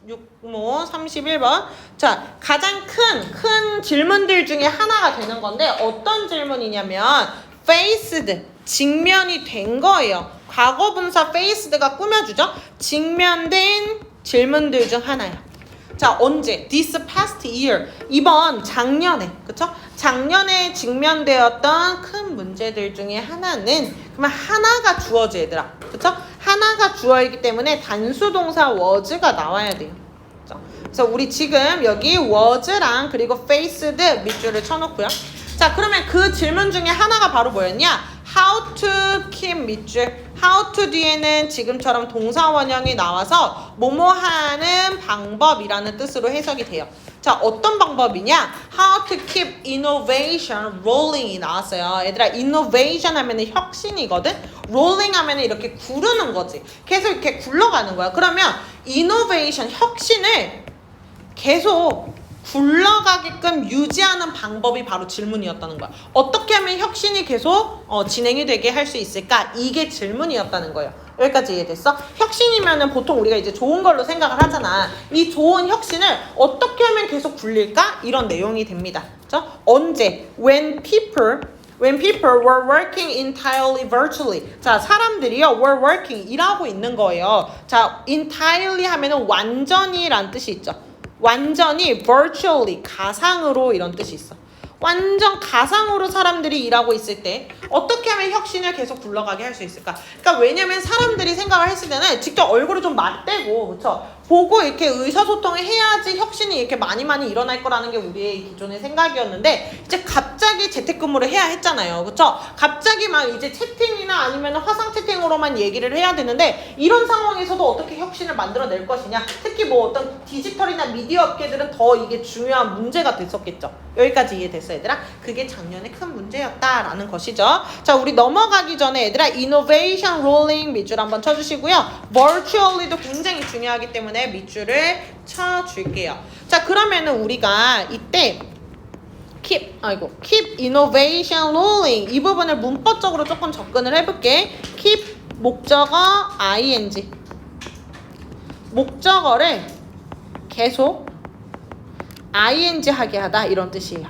6모 31번. 자, 가장 큰 질문들 중에 하나가 되는 건데 어떤 질문이냐면 faced, 직면이 된 거예요. 과거분사 faced가 꾸며주죠. 직면된 질문들 중 하나야. 자, 언제? This past year. 이번 작년에, 그쵸? 작년에 직면되었던 큰 문제들 중에 하나는, 그러면 하나가 주어져, 얘들아. 그쵸? 하나가 주어이기 때문에 단수동사 was가 나와야 돼요. 그쵸? 그래서 우리 지금 여기 was랑 그리고 faced 밑줄을 쳐놓고요. 자, 그러면 그 질문 중에 하나가 바로 뭐였냐? How to keep 밑줄. How to 뒤에는 지금처럼 동사 원형이 나와서 뭐뭐 하는 방법이라는 뜻으로 해석이 돼요. 자, 어떤 방법이냐? How to keep innovation rolling이 나왔어요. 얘들아, innovation 하면은 혁신이거든? rolling 하면은 이렇게 구르는 거지. 계속 이렇게 굴러가는 거야. 그러면 innovation, 혁신을 계속 굴러가게끔 유지하는 방법이 바로 질문이었다는 거야. 어떻게 하면 혁신이 계속 진행이 되게 할 수 있을까? 이게 질문이었다는 거예요. 여기까지 이해됐어? 혁신이면은 보통 우리가 이제 좋은 걸로 생각을 하잖아. 이 좋은 혁신을 어떻게 하면 계속 굴릴까? 이런 내용이 됩니다. 그렇죠? 언제? When people were working entirely virtually. 자, 사람들이요, were working, 일하고 있는 거예요. 자, entirely 하면은 완전히 란 뜻이 있죠. 완전히 virtually, 가상으로 이런 뜻이 있어. 완전 가상으로 사람들이 일하고 있을 때 어떻게 하면 혁신을 계속 굴러가게 할 수 있을까? 그러니까 왜냐면 사람들이 생각을 했을 때는 직접 얼굴을 좀 맞대고, 그쵸? 보고 이렇게 의사소통을 해야지 혁신이 이렇게 많이 일어날 거라는 게 우리의 기존의 생각이었는데 이제 갑자기 재택근무를 해야 했잖아요. 그쵸? 갑자기 막 이제 채팅이나 아니면 화상 채팅으로만 얘기를 해야 되는데 이런 상황에서도 어떻게 혁신을 만들어낼 것이냐? 특히 뭐 어떤 디지털이나 미디어 업계들은 더 이게 중요한 문제가 됐었겠죠. 여기까지 이해됐어, 얘들아? 그게 작년에 큰 문제였다라는 것이죠. 자, 우리 넘어가기 전에 얘들아 innovation rolling 밑줄 한번 쳐주시고요. virtually도 굉장히 중요하기 때문에 밑줄을 쳐줄게요. 자, 그러면은 우리가 이때 keep innovation rolling 이 부분을 문법적으로 조금 접근을 해볼게. keep 목적어 ing 목적어를 계속 ing 하게 하다 이런 뜻이에요.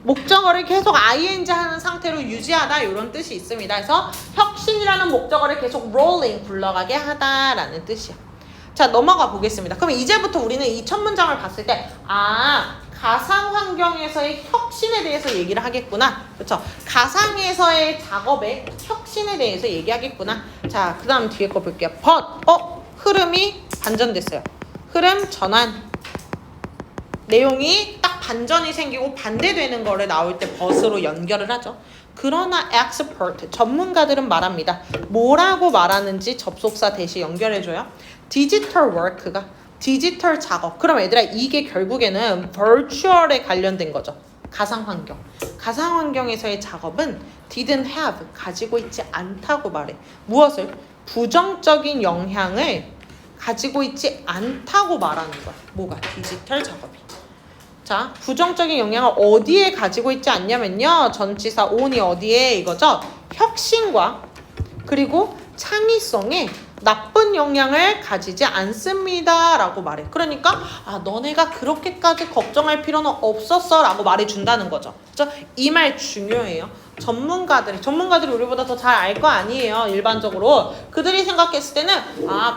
목적어를 계속 ing 하는 상태로 유지하다 이런 뜻이 있습니다. 그래서 혁신이라는 목적어를 계속 rolling 굴러가게 하다라는 뜻이야. 자, 넘어가 보겠습니다. 그럼 이제부터 우리는 이 첫 문장을 봤을 때 가상 환경에서의 혁신에 대해서 얘기를 하겠구나. 그렇죠? 가상에서의 작업의 혁신에 대해서 얘기하겠구나. 자, 그 다음 뒤에 거 볼게요. 흐름이 반전됐어요. 흐름 전환. 내용이 딱 반전이 생기고 반대되는 거를 나올 때 but으로 연결을 하죠. 그러나 expert, 전문가들은 말합니다. 뭐라고 말하는지 접속사 대시 연결해줘요. 디지털 워크가 디지털 작업. 그럼 얘들아 이게 결국에는 virtual에 관련된 거죠. 가상환경. 가상환경에서의 작업은 didn't have, 가지고 있지 않다고 말해. 무엇을? 부정적인 영향을 가지고 있지 않다고 말하는 거야. 뭐가? 디지털 작업이. 자, 부정적인 영향을 어디에 가지고 있지 않냐면요. 전치사 on이 어디에 이거죠? 혁신과 그리고 창의성에 나쁜 영향을 가지지 않습니다 라고 말해. 그러니까 너네가 그렇게까지 걱정할 필요는 없었어 라고 말해준다는 거죠. 그렇죠? 이 말 중요해요. 전문가들이 우리보다 더 잘 알 거 아니에요. 일반적으로 그들이 생각했을 때는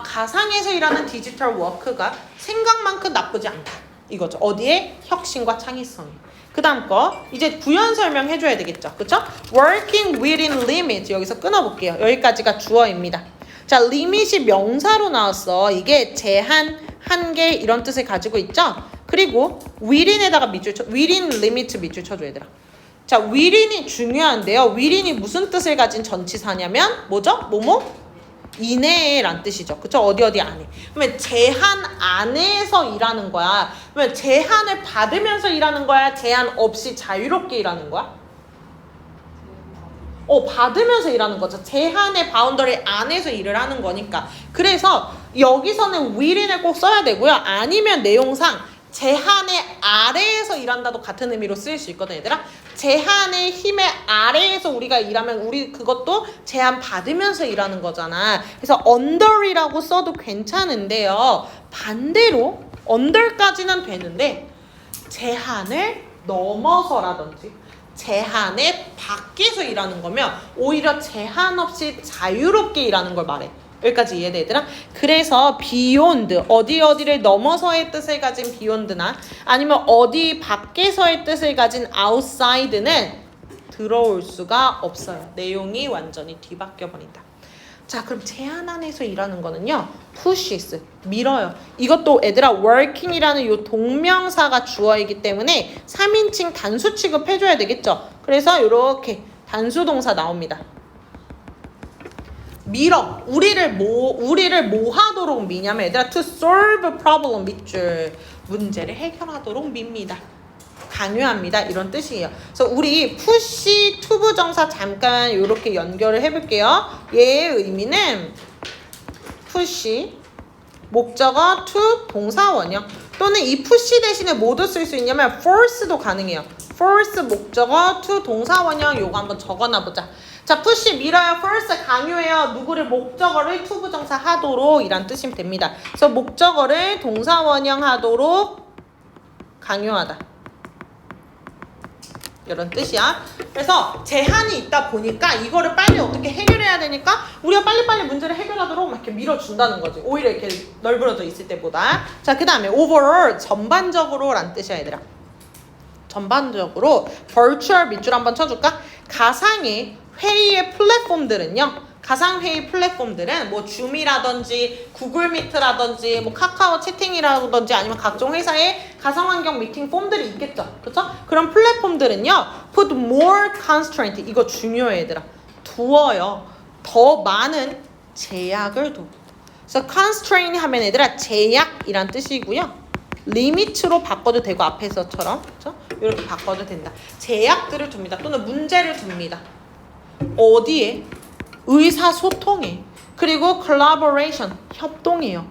가상에서 일하는 디지털 워크가 생각만큼 나쁘지 않다 이거죠. 어디에? 혁신과 창의성이. 그 다음 거 이제 부연 설명 해줘야 되겠죠. 그쵸? working within limit 여기서 끊어볼게요. 여기까지가 주어입니다. 자, limit이 명사로 나왔어. 이게 제한, 한계 이런 뜻을 가지고 있죠. 그리고 within에다가 within limit 밑줄 쳐줘 얘들아. 자, within이 중요한데요. within이 무슨 뜻을 가진 전치사냐면 뭐죠? 뭐뭐? 이내란 뜻이죠. 그쵸? 어디 안에. 그러면 제한 안에서 일하는 거야. 그러면 제한을 받으면서 일하는 거야? 제한 없이 자유롭게 일하는 거야? 받으면서 일하는 거죠. 제한의 바운더리 안에서 일을 하는 거니까. 그래서 여기서는 within을 꼭 써야 되고요. 아니면 내용상 제한의 아래에서 일한다도 같은 의미로 쓰일 수 있거든 얘들아. 제한의 힘의 아래에서 우리가 일하면 우리 그것도 제한 받으면서 일하는 거잖아. 그래서 under이라고 써도 괜찮은데요. 반대로 under까지는 되는데 제한을 넘어서라든지 제한의 밖에서 일하는 거면 오히려 제한 없이 자유롭게 일하는 걸 말해. 여기까지 이해돼 얘들아? 그래서 beyond 어디를 넘어서의 뜻을 가진 beyond나 아니면 어디 밖에서의 뜻을 가진 outside는 들어올 수가 없어요. 내용이 완전히 뒤바뀌어 버린다. 자, 그럼 제한 안에서 일하는 거는요. pushes, 밀어요. 이것도 얘들아 working이라는 요 동명사가 주어이기 때문에 3인칭 단수 취급해줘야 되겠죠. 그래서 이렇게 단수 동사 나옵니다. 밀어. 우리를 뭐 하도록 미냐면 얘들아 to solve a problem 밑줄 문제를 해결하도록 밉니다. 강요합니다. 이런 뜻이에요. 그래서 우리 push to 부정사 잠깐 이렇게 연결을 해볼게요. 얘의 의미는 push 목적어 to 동사원형 또는 이 push 대신에 뭐도 쓸 수 있냐면 force도 가능해요. force 목적어 to 동사원형 요거 한번 적어놔보자. 자, push 밀어요. force 강요해요. 누구를 목적어를 to 부정사 하도록 이란 뜻이면 됩니다. 그래서 목적어를 동사원형 하도록 강요하다. 이런 뜻이야. 그래서 제한이 있다 보니까 이거를 빨리 어떻게 해결해야 되니까 우리가 빨리빨리 문제를 해결하도록 막 이렇게 밀어준다는 거지. 오히려 이렇게 널브러져 있을 때보다. 자, 그 다음에 overall 전반적으로 란 뜻이야 얘들아. 전반적으로 virtual 밑줄 한번 쳐줄까? 가상의 회의의 플랫폼들은요. 가상회의 플랫폼들은 뭐 줌이라든지 구글 미트라든지 뭐 카카오 채팅이라든지 아니면 각종 회사의 가상환경 미팅 폼들이 있겠죠. 그렇죠? 그런 플랫폼들은요. put more constraint 이거 중요해 얘들아. 두어요. 더 많은 제약을 둬. 그래서 constraint 하면 얘들아 제약이란 뜻이고요. 리미트로 바꿔도 되고 앞에서처럼 그렇죠? 이렇게 바꿔도 된다. 제약들을 둡니다. 또는 문제를 둡니다. 어디에? 의사소통에 그리고 collaboration 협동이에요.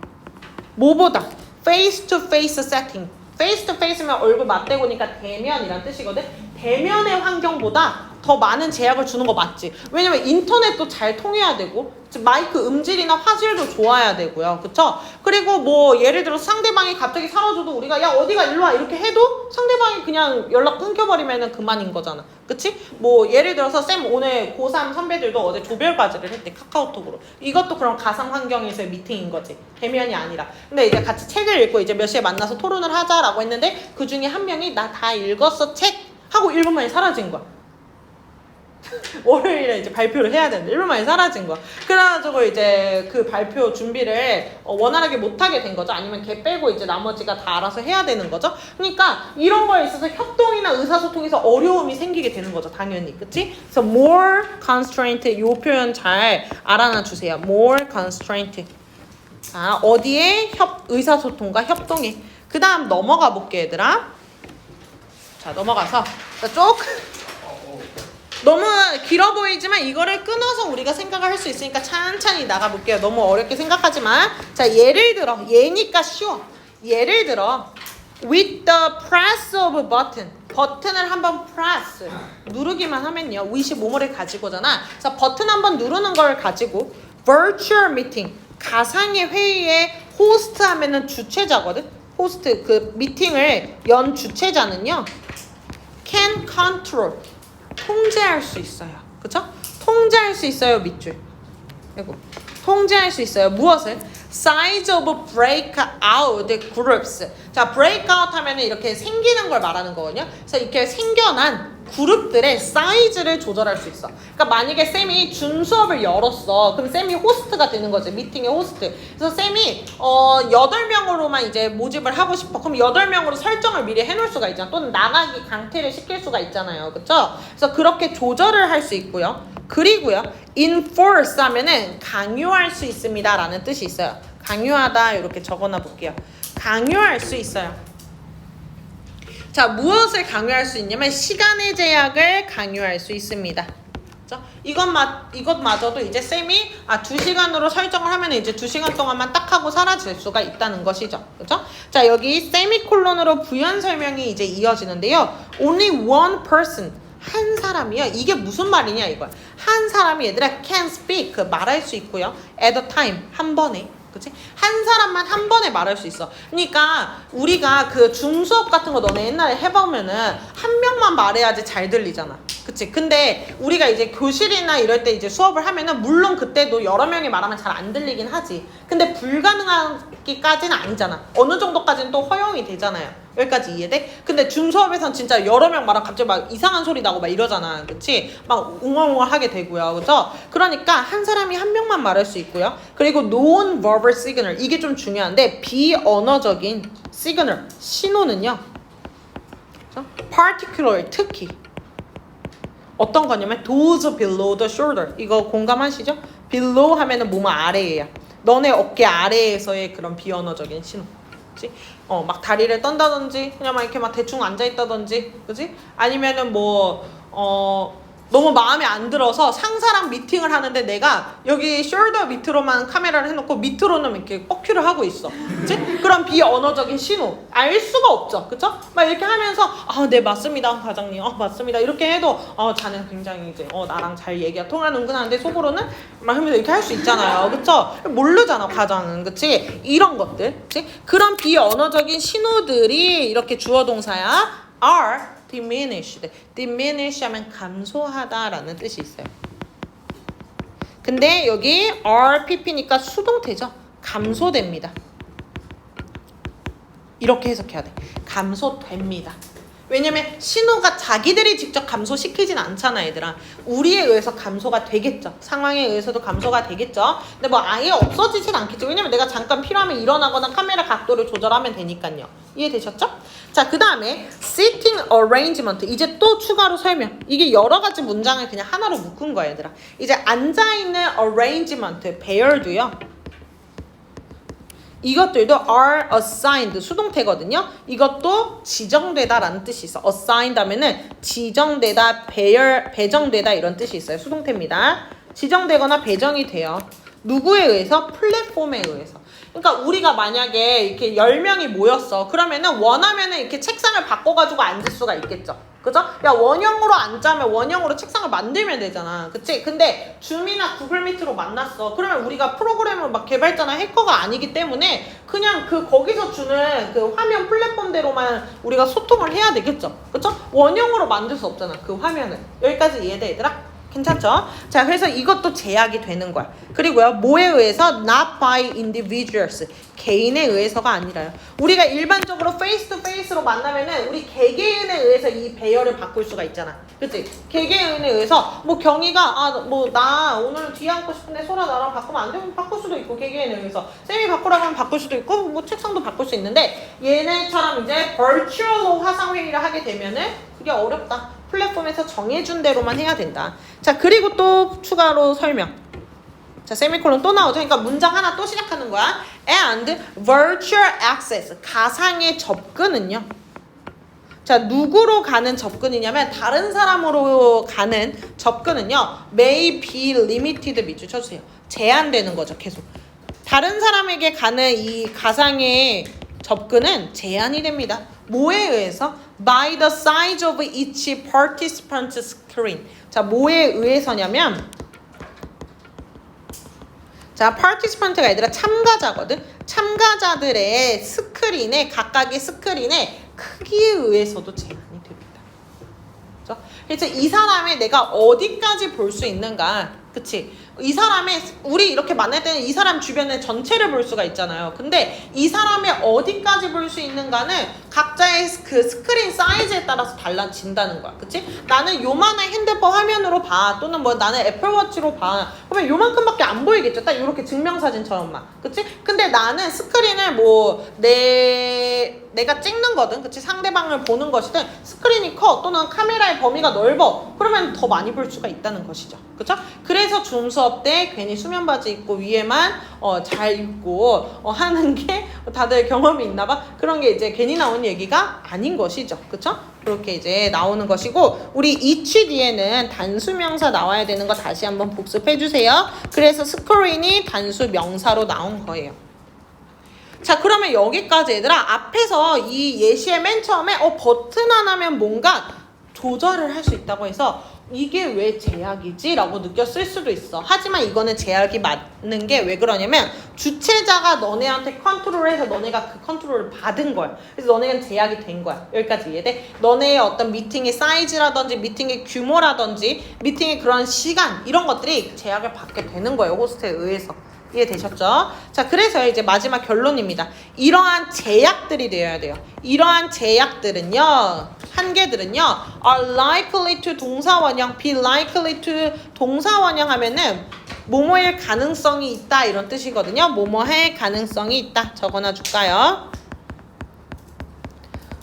뭐보다? face to face setting. face to face면 얼굴 맞대고니까 대면이란 뜻이거든. 대면의 환경보다 더 많은 제약을 주는 거 맞지? 왜냐면 인터넷도 잘 통해야 되고 마이크 음질이나 화질도 좋아야 되고요. 그쵸? 그리고 뭐 예를 들어 상대방이 갑자기 사라져도 우리가 야 어디가 일로 와 이렇게 해도 상대방이 그냥 연락 끊겨버리면 그만인 거잖아. 그치? 뭐 예를 들어서 쌤 오늘 고3 선배들도 어제 조별과제를 했대. 카카오톡으로. 이것도 그런 가상 환경에서의 미팅인 거지. 대면이 아니라. 근데 이제 같이 책을 읽고 이제 몇 시에 만나서 토론을 하자라고 했는데 그 중에 한 명이 나 다 읽었어 책 하고 1분 만에 사라진 거야. 월요일에 이제 발표를 해야 되는데 1분 만에 사라진 거야. 그래가지고 이제 그 발표 준비를 원활하게 못하게 된 거죠. 아니면 걔 빼고 이제 나머지가 다 알아서 해야 되는 거죠. 그러니까 이런 거에 있어서 협동이나 의사소통에서 어려움이 생기게 되는 거죠. 당연히. 그치? 그래서 more constraint 이 표현 잘 알아놔 주세요. more constraint. 자, 어디에 의사소통과 협동에. 그 다음 넘어가 볼게 얘들아. 자, 넘어가서 조금 너무 길어 보이지만 이거를 끊어서 우리가 생각을 할 수 있으니까 찬찬히 나가볼게요. 너무 어렵게 생각하지 마. 자, 예를 들어 얘니까 쉬워. 예를 들어 with the press of a button 버튼을 한번 press 누르기만 하면요. with 뭐뭐를 가지고잖아. 그래서 버튼 한번 누르는 걸 가지고 virtual meeting 가상의 회의에 호스트 하면은 주최자거든. 호스트 그 미팅을 연 주최자는요. can control 통제할 수 있어요. 그쵸? 통제할 수 있어요. 밑줄. 아이고. 통제할 수 있어요. 무엇을? Size of breakout groups. 자, breakout 하면은 이렇게 생기는 걸 말하는 거거든요. 그래서 이렇게 생겨난 그룹들의 사이즈를 조절할 수 있어. 그러니까 만약에 쌤이 줌 수업을 열었어. 그럼 쌤이 호스트가 되는 거지. 미팅의 호스트. 그래서 쌤이 8명으로만 이제 모집을 하고 싶어. 그럼 8명으로 설정을 미리 해놓을 수가 있잖아. 또는 나가기 강퇴를 시킬 수가 있잖아요. 그쵸? 그래서 그렇게 조절을 할 수 있고요. 그리고요. enforce 하면은 강요할 수 있습니다. 라는 뜻이 있어요. 강요하다 이렇게 적어놔 볼게요. 강요할 수 있어요. 자, 무엇을 강요할 수 있냐면 시간의 제약을 강요할 수 있습니다. 그렇죠? 이것마저도 이제 쌤이 2시간으로 설정을 하면 이제 2시간 동안만 딱 하고 사라질 수가 있다는 것이죠. 그렇죠? 자, 여기 세미콜론으로 부연 설명이 이제 이어지는데요. Only one person 한 사람이요. 이게 무슨 말이냐 이거야. 한 사람이 얘들아 can speak 말할 수 있고요. at a time 한 번에. 그치? 한 사람만 한 번에 말할 수 있어. 그러니까 우리가 그 중수업 같은 거 너네 옛날에 해보면은 한 명만 말해야지 잘 들리잖아. 그치? 근데 우리가 이제 교실이나 이럴 때 이제 수업을 하면은 물론 그때도 여러 명이 말하면 잘 안 들리긴 하지. 근데 불가능하기까지는 아니잖아. 어느 정도까지는 또 허용이 되잖아요. 여기까지 이해돼? 근데 중수업에선 진짜 여러 명 말하면 갑자기 막 이상한 소리 나고 막 이러잖아. 그치? 막 웅얼웅얼 하게 되고요. 그죠? 그러니까 한 사람이 한 명만 말할 수 있고요. 그리고 non-verbal signal. 이게 좀 중요한데 비언어적인 signal, 신호는요. particular, 특히. 어떤 거냐면 those below the shoulder. 이거 공감하시죠? below 하면은 몸 아래에요. 너네 어깨 아래에서의 그런 비언어적인 신호. 그치? 막 다리를 떤다든지 그냥 막 이렇게 막 대충 앉아있다든지 그치? 아니면은 너무 마음에 안 들어서 상사랑 미팅을 하는데 내가 여기 숄더 밑으로만 카메라를 해놓고 밑으로는 이렇게 뻑큐를 하고 있어. 그치? 그런 비언어적인 신호 알 수가 없죠. 그쵸? 막 이렇게 하면서 네 맞습니다 과장님 맞습니다 이렇게 해도 자는 굉장히 이제 나랑 잘 얘기가 통하는구나 하는데 속으로는 막 하면서 이렇게 할 수 있잖아요. 그쵸? 모르잖아 과장은. 그치? 이런 것들 그치? 그런 비언어적인 신호들이 이렇게 주어 동사야 are diminished. diminish 하면 감소하다라는 뜻이 있어요. 근데 여기 RPP니까 수동태죠. 감소됩니다. 이렇게 해석해야 돼. 감소됩니다. 왜냐면 신호가 자기들이 직접 감소시키진 않잖아 얘들아. 우리에 의해서 감소가 되겠죠. 상황에 의해서도 감소가 되겠죠. 근데 뭐 아예 없어지진 않겠죠. 왜냐면 내가 잠깐 필요하면 일어나거나 카메라 각도를 조절하면 되니까요. 이해되셨죠? 자, 그 다음에 sitting arrangement. 이제 또 추가로 설명. 이게 여러 가지 문장을 그냥 하나로 묶은 거야 얘들아. 이제 앉아있는 arrangement, 배열도요. 이것들도 are assigned 수동태거든요. 이것도 지정되다라는 뜻이 있어. assigned 하면은 지정되다, 배정되다 이런 뜻이 있어요. 수동태입니다. 지정되거나 배정이 돼요. 누구에 의해서? 플랫폼에 의해서. 그러니까 우리가 만약에 이렇게 10명이 모였어. 그러면은 원하면은 이렇게 책상을 바꿔가지고 앉을 수가 있겠죠. 그죠? 야 원형으로 앉자면 원형으로 책상을 만들면 되잖아. 그치? 근데 줌이나 구글 미트로 만났어. 그러면 우리가 프로그램을 막 개발자나 해커가 아니기 때문에 그냥 거기서 주는 그 화면 플랫폼대로만 우리가 소통을 해야 되겠죠. 그쵸? 원형으로 만들 수 없잖아. 그 화면을. 여기까지 이해돼 얘들아? 괜찮죠? 자, 그래서 이것도 제약이 되는 거야. 그리고요, 뭐에 의해서? Not by individuals. 개인에 의해서가 아니라요. 우리가 일반적으로 페이스 투 페이스로 만나면은 우리 개개인에 의해서 이 배열을 바꿀 수가 있잖아. 그치? 개개인에 의해서 뭐 경희가 나 오늘 뒤에 앉고 싶은데 소라 나랑 바꾸면 안 되면 바꿀 수도 있고 개개인에 의해서 쌤이 바꾸라고 하면 바꿀 수도 있고 뭐 책상도 바꿀 수 있는데 얘네처럼 이제 버추얼로 화상회의를 하게 되면은 그게 어렵다. 플랫폼에서 정해준 대로만 해야 된다. 자, 그리고 또 추가로 설명. 자, 세미콜론 또 나오죠. 그러니까 문장 하나 또 시작하는 거야. And virtual access. 가상의 접근은요. 자, 누구로 가는 접근이냐면 다른 사람으로 가는 접근은요. May be limited 밑줄 쳐주세요. 제한되는 거죠. 계속. 다른 사람에게 가는 이 가상의 접근은 제한이 됩니다. 뭐에 의해서? By the size of each participant's screen. 자, 뭐에 의해서냐면 자, participant가 얘들아 참가자거든. 참가자들의 스크린에 각각의 스크린의 크기에 의해서도 제한이 됩니다. 그렇죠? 그래서 이 사람의 내가 어디까지 볼 수 있는가? 그치? 이 사람의 우리 이렇게 만날 때는 이 사람 주변의 전체를 볼 수가 있잖아요. 근데 이 사람의 어디까지 볼 수 있는가는 각자의 그 스크린 사이즈에 따라서 달라진다는 거야. 그치? 나는 요만한 핸드폰 화면으로 봐. 또는 뭐 나는 애플워치로 봐. 그러면 요만큼밖에 안 보이겠죠. 딱 이렇게 증명사진처럼만. 그치? 근데 나는 스크린을 내가 찍는 거든. 그치? 상대방을 보는 것이든 스크린이 커 또는 카메라의 범위가 넓어. 그러면 더 많이 볼 수가 있다는 것이죠. 그쵸? 그래서 줌 수업 때 괜히 수면 바지 입고 위에만 잘 입고 하는 게 다들 경험이 있나 봐. 그런 게 이제 괜히 나온 얘기가 아닌 것이죠. 그쵸? 그렇게 이제 나오는 것이고 우리 each 뒤에는 단수 명사 나와야 되는 거 다시 한번 복습해 주세요. 그래서 스크린이 단수 명사로 나온 거예요. 자, 그러면 여기까지 얘들아 앞에서 이 예시의 맨 처음에 버튼 하나면 뭔가 조절을 할 수 있다고 해서 이게 왜 제약이지? 라고 느꼈을 수도 있어. 하지만 이거는 제약이 맞는 게 왜 그러냐면 주체자가 너네한테 컨트롤해서 너네가 그 컨트롤을 받은 거야. 그래서 너네는 제약이 된 거야. 여기까지 이해돼? 너네의 어떤 미팅의 사이즈라든지 미팅의 규모라든지 미팅의 그런 시간 이런 것들이 제약을 받게 되는 거예요. 호스트에 의해서. 이해되셨죠? 자, 그래서 이제 마지막 결론입니다. 이러한 제약들이 되어야 돼요. 이러한 제약들은요, 한계들은요, are likely to 동사원형, be likely to 동사원형 하면은 뭐뭐일 가능성이 있다 이런 뜻이거든요. 뭐뭐할 가능성이 있다. 적어놔 줄까요?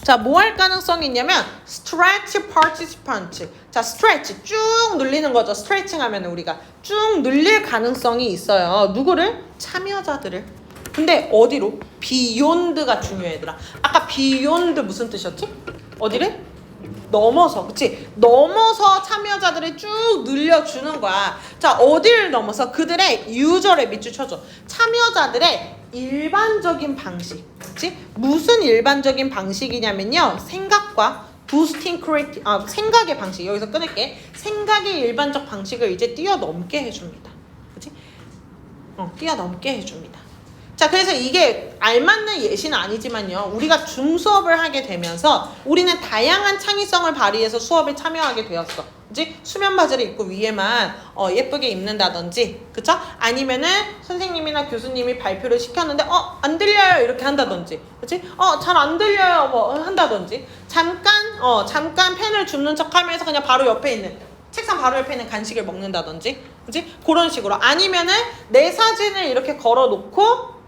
자, 뭐 할 가능성이 있냐면 stretch participant. 자, stretch 쭉 늘리는 거죠. 스트레칭 하면 우리가 쭉 늘릴 가능성이 있어요. 누구를? 참여자들을. 근데 어디로? beyond가 중요해 얘들아. 아까 beyond 무슨 뜻이었지? 어디를? 넘어서. 그치? 넘어서 참여자들을 쭉 늘려주는 거야. 자, 어디를 넘어서? 그들의 유저에 밑줄 쳐줘. 참여자들의 일반적인 방식. 그치? 무슨 일반적인 방식이냐면요. 생각과 부스팅 크리에이티 생각의 방식. 여기서 끊을게. 생각의 일반적 방식을 이제 뛰어넘게 해줍니다. 그치? 뛰어넘게 해줍니다. 자, 그래서 이게 알맞는 예시는 아니지만요. 우리가 중수업을 하게 되면서 우리는 다양한 창의성을 발휘해서 수업에 참여하게 되었어. 그치? 수면 바지를 입고 위에만 예쁘게 입는다든지, 그쵸? 아니면은 선생님이나 교수님이 발표를 시켰는데 안 들려요 이렇게 한다든지, 그치? 잘 안 들려요 뭐 한다든지, 잠깐 펜을 줍는 척하면서 그냥 바로 옆에 있는 책상 바로 옆에 있는 간식을 먹는다든지, 그치? 그런 식으로. 아니면은 내 사진을 이렇게 걸어놓고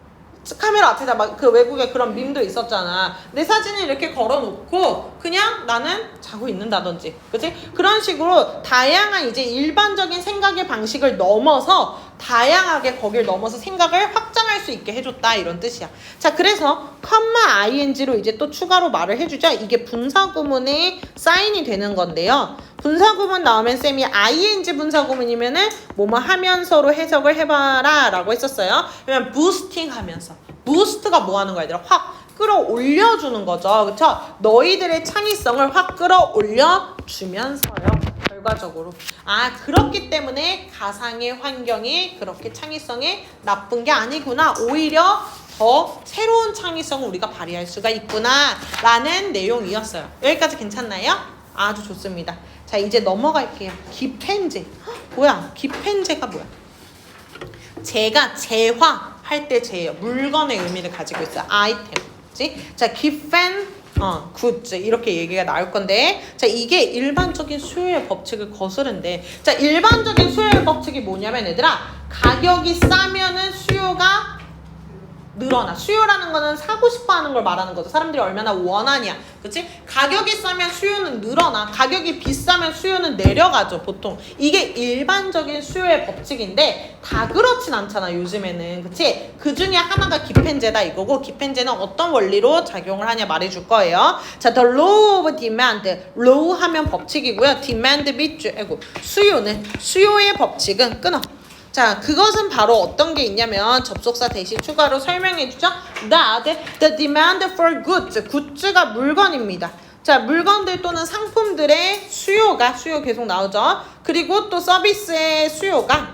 카메라 앞에다 막 그 외국에 그런 밈도 있었잖아. 내 사진을 이렇게 걸어놓고 그냥 나는 자고 있는다든지, 그치? 그런 식으로 다양한 이제 일반적인 생각의 방식을 넘어서 다양하게 거길 넘어서 생각을 확장할 수 있게 해줬다 이런 뜻이야. 자, 그래서 컴마 ing로 이제 또 추가로 말을 해주자. 이게 분사구문의 사인이 되는 건데요. 분사구문 나오면 쌤이 ing 분사구문이면은 뭐뭐 하면서로 해석을 해봐라 라고 했었어요. 그러면 boosting 하면서. 부스트가 뭐 하는 거야 얘들아? 확 끌어올려주는 거죠. 그쵸? 너희들의 창의성을 확 끌어올려주면서요. 결과적으로. 그렇기 때문에 가상의 환경이 그렇게 창의성에 나쁜 게 아니구나. 오히려 더 새로운 창의성을 우리가 발휘할 수가 있구나 라는 내용이었어요. 여기까지 괜찮나요? 아주 좋습니다. 자, 이제 넘어갈게요. 기펜제. 뭐야? 기펜제가 뭐야? 제가 재화할 때 제예요. 물건의 의미를 가지고 있어요. 아이템. 그치? 자, 기펜 굿즈 이렇게 얘기가 나올 건데, 자, 이게 일반적인 수요의 법칙을 거스른데, 자, 일반적인 수요의 법칙이 뭐냐면 얘들아, 가격이 싸면은 수요가 늘어나. 수요라는 거는 사고 싶어 하는 걸 말하는 거죠. 사람들이 얼마나 원하냐. 그치? 가격이 싸면 수요는 늘어나. 가격이 비싸면 수요는 내려가죠, 보통. 이게 일반적인 수요의 법칙인데 다 그렇진 않잖아, 요즘에는. 그치? 그 중에 하나가 기펜제다 이거고, 기펜제는 어떤 원리로 작용을 하냐 말해줄 거예요. 자, the law of demand. law 하면 법칙이고요. demand 밑줄. 수요의 법칙은 끊어. 자, 그것은 바로 어떤 게 있냐면 접속사 대신 추가로 설명해 주죠. That the demand for goods, 굿즈가 물건입니다. 자, 물건들 또는 상품들의 수요 계속 나오죠. 그리고 또 서비스의 수요가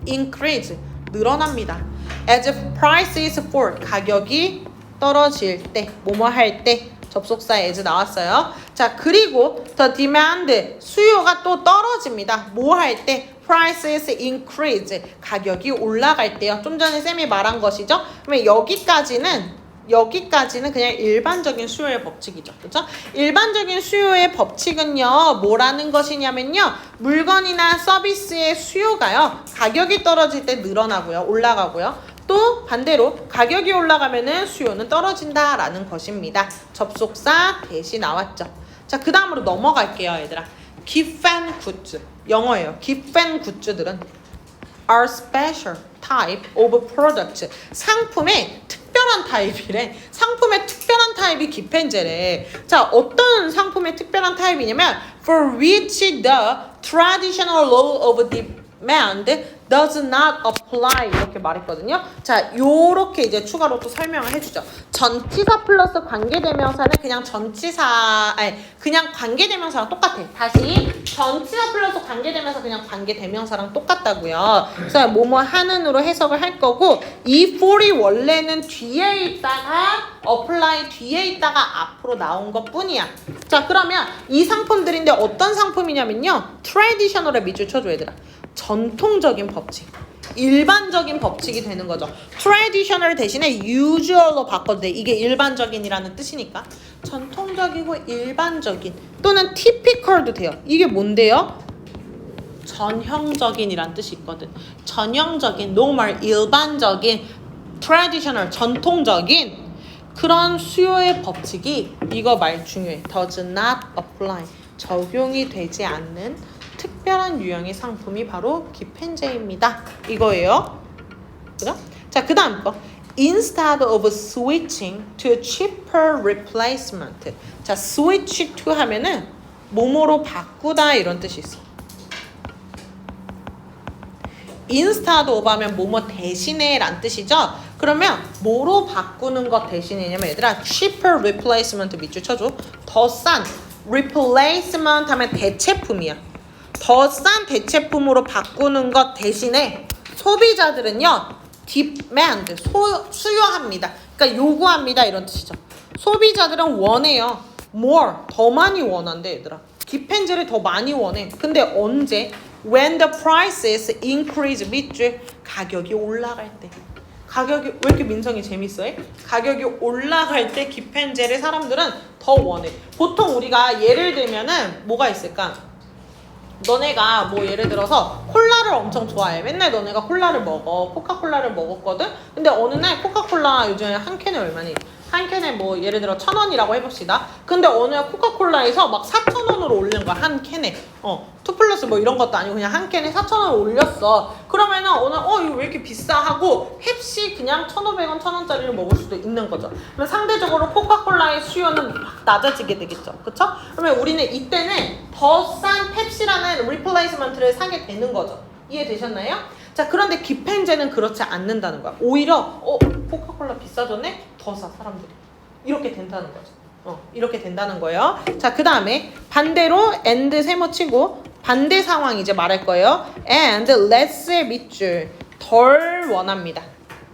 increase, 늘어납니다. As price is fall, 가격이 떨어질 때, 뭐뭐 할 때 접속사 as 나왔어요. 자, 그리고 the demand, 수요가 또 떨어집니다. 뭐 할 때? prices increase, 가격이 올라갈 때요. 좀 전에 쌤이 말한 것이죠. 그러면 여기까지는 그냥 일반적인 수요의 법칙이죠. 그렇죠? 일반적인 수요의 법칙은요. 뭐라는 것이냐면요. 물건이나 서비스의 수요가요. 가격이 떨어질 때 늘어나고요. 올라가고요. 또 반대로 가격이 올라가면은 수요는 떨어진다라는 것입니다. 접속사 대시 나왔죠. 자, 그 다음으로 넘어갈게요, 얘들아. 기펜 굿즈. 영어예요. 기펜 굿즈들은 are special type of product. 상품의 특별한 타입이래. 상품의 특별한 타입이 기펜제래. 자, 어떤 상품의 특별한 타입이냐면 for which the traditional law of demand does not apply 이렇게 말했거든요. 자, 요렇게 이제 추가로 또 설명을 해주죠. 전치사 플러스 관계대명사는 그냥 그냥 관계대명사랑 똑같아. 다시 전치사 플러스 관계대명사 그냥 관계대명사랑 똑같다고요. 그래서 뭐뭐 하는으로 해석을 할 거고 이 for이 원래는 뒤에 있다가 apply 뒤에 있다가 앞으로 나온 것 뿐이야. 자, 그러면 이 상품들인데 어떤 상품이냐면요. traditional에 밑줄 쳐줘 얘들아. 전통적인 법칙. 일반적인 법칙이 되는 거죠. traditional 대신에 usual로 바꿔도 돼. 이게 일반적인이라는 뜻이니까. 전통적이고 일반적인 또는 typical도 돼요. 이게 뭔데요? 전형적인이란 뜻이 있거든. 전형적인, normal, 일반적인, traditional, 전통적인 그런 수요의 법칙이 이거 말 중요해. does not apply. 적용이 되지 않는 특별한 유형의 상품이 바로 기펜제입니다. 이거예요. 그죠? 자, 그 다음 거. Instead of switching to a cheaper replacement. 자, switch to 하면은 뭐뭐로 바꾸다 이런 뜻이 있어. instead of 하면 뭐뭐 대신에 란 뜻이죠. 그러면 뭐로 바꾸는 것 대신이냐면 얘들아 cheaper replacement 밑줄 쳐줘. 더 싼 replacement 하면 대체품이야. 더 싼 대체품으로 바꾸는 것 대신에 소비자들은요 demand 수요합니다. 그러니까 요구합니다 이런 뜻이죠. 소비자들은 원해요. more 더 많이 원한대 얘들아. 디펜즈를 더 많이 원해. 근데 언제? When the prices increase 밑줄 가격이 올라갈 때. 가격이 왜 이렇게 민성이 재밌어요? 가격이 올라갈 때 기펜제를 사람들은 더 원해. 보통 우리가 예를 들면은 뭐가 있을까? 너네가 뭐 예를 들어서 콜라를 엄청 좋아해. 맨날 너네가 콜라를 먹어. 코카콜라를 먹었거든? 근데 어느 날 코카콜라 요즘에 한 캔에 얼마니? 한 캔에 뭐 예를 들어 1,000원이라고 해봅시다. 근데 어느 날 코카콜라에서 막 4,000원으로 올리는 거야. 한 캔에. 2 플러스 뭐 이런 것도 아니고 그냥 한 캔에 4,000원 올렸어. 그러면은 오늘 이거 왜 이렇게 비싸 하고 펩시 그냥 1,500원, 1,000원짜리를 먹을 수도 있는 거죠. 그러면 상대적으로 코카콜라의 수요는 확 낮아지게 되겠죠. 그쵸? 그러면 우리는 이때는 더 싼 펩시라는 리플레이스먼트를 사게 되는 거죠. 이해되셨나요? 자, 그런데 기펜제는 그렇지 않는다는 거야. 오히려 코카콜라 비싸졌네? 더 사 사람들이. 이렇게 된다는 거죠. 이렇게 된다는 거예요. 자, 그 다음에 반대로 and 세모 치고 반대 상황 이제 말할 거예요. and less의 밑줄 덜 원합니다.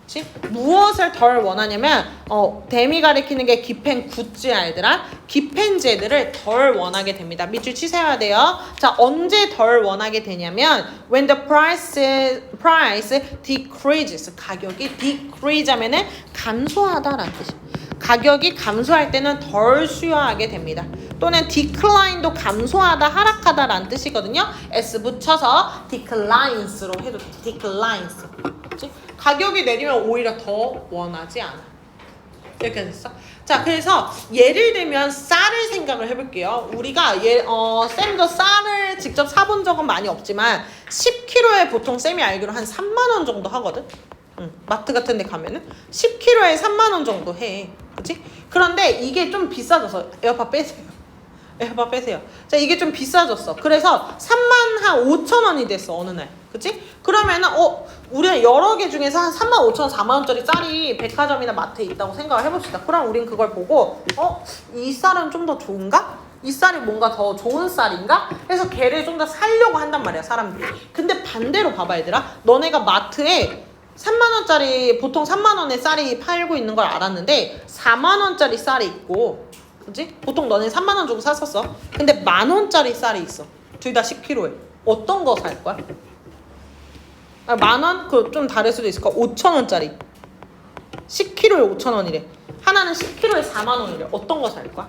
그치? 무엇을 덜 원하냐면 댐이 가리키는 게 기펜 굿즈 알더라. 기펜제들을 덜 원하게 됩니다. 밑줄 치셔야 돼요. 자, 언제 덜 원하게 되냐면 when the price decreases 가격이 decrease 하면은 감소하다라는 뜻이에요. 가격이 감소할 때는 덜 수요하게 됩니다. 또는 decline도 감소하다, 하락하다라는 뜻이거든요. s 붙여서 declines로 해도 돼. declines. 그치? 가격이 내리면 오히려 더 원하지 않아. 이렇게 됐어? 자, 그래서 예를 들면 쌀을 생각을 해볼게요. 우리가 쌤도 쌀을 직접 사본 적은 많이 없지만 10kg에 보통 쌤이 알기로 한 3만 원 정도 하거든. 마트 같은 데 가면은 10kg에 3만 원 정도 해. 그치? 그런데 이게 좀 비싸져서 에어팟 빼세요. 에어팟 빼세요. 자, 이게 좀 비싸졌어. 그래서 3만 한 5천 원이 됐어 어느 날. 그치? 그러면은 우리는 여러 개 중에서 한 3만 5천 원, 4만 원짜리 쌀이 백화점이나 마트에 있다고 생각을 해봅시다. 그럼 우린 그걸 보고 이 쌀은 좀 더 좋은가? 이 쌀이 뭔가 더 좋은 쌀인가? 해서 걔를 좀 더 사려고 한단 말이야 사람들이. 근데 반대로 봐봐 얘들아. 너네가 마트에 3만원짜리 보통 3만원에 쌀이 팔고 있는 걸 알았는데 4만원짜리 쌀이 있고 그치? 보통 너네 3만원 주고 샀었어. 근데 만원짜리 쌀이 있어. 둘 다 10kg에. 어떤 거 살 거야? 만원? 그 좀 다를 수도 있을 거야. 5천원짜리 10kg에 5천원이래. 하나는 10kg에 4만원이래. 어떤 거 살 거야?